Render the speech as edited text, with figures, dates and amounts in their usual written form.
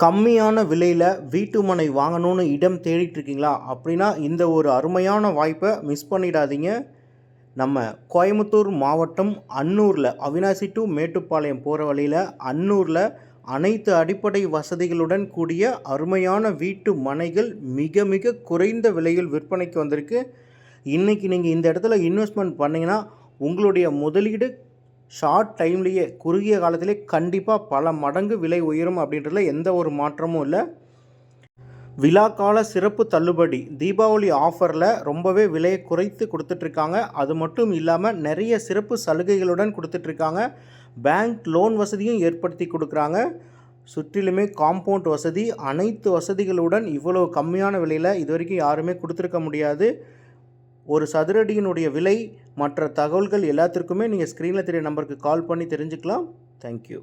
கம்மியான விலையில் வீட்டு மனை வாங்கணும்னு இடம் தேடிட்டு இருக்கீங்களா? அப்படின்னா இந்த ஒரு அருமையான வாய்ப்பை மிஸ் பண்ணிடாதீங்க. நம்ம கோயம்புத்தூர் மாவட்டம் அன்னூரில், அவினாசி டு மேட்டுப்பாளையம் போகிற வழியில் அன்னூரில் அனைத்து அடிப்படை வசதிகளுடன் கூடிய அருமையான வீட்டு மனைகள் மிக மிக குறைந்த விலையில் விற்பனைக்கு வந்திருக்கு. இன்றைக்கி நீங்கள் இந்த இடத்துல இன்வெஸ்ட்மெண்ட் பண்ணிங்கன்னா உங்களுடைய முதலீடு ஷார்ட் டைம்லேயே, குறுகிய காலத்திலே கண்டிப்பாக பல மடங்கு விலை உயரும் அப்படின்றதுல எந்த ஒரு மாற்றமும் இல்லை. விழாக்கால சிறப்பு தள்ளுபடி, தீபாவளி ஆஃபரில் ரொம்பவே விலையை குறைத்து கொடுத்துட்ருக்காங்க. அது மட்டும் இல்லாமல் நிறைய சிறப்பு சலுகைகளுடன் கொடுத்துட்ருக்காங்க. பேங்க் லோன் வசதியும் ஏற்படுத்தி கொடுக்குறாங்க. சுற்றிலுமே காம்பவுண்ட் வசதி, அனைத்து வசதிகளுடன் இவ்வளோ கம்மியான விலையில் இது வரைக்கும் யாருமே கொடுத்துருக்க முடியாது. ஒரு சதுரடியினுடைய விலை, மற்ற தகவல்கள் எல்லாத்திற்குமே நீங்கள் ஸ்க்ரீனில் தெரிய நம்பருக்கு கால் பண்ணி தெரிஞ்சுக்கலாம். தேங்க்யூ.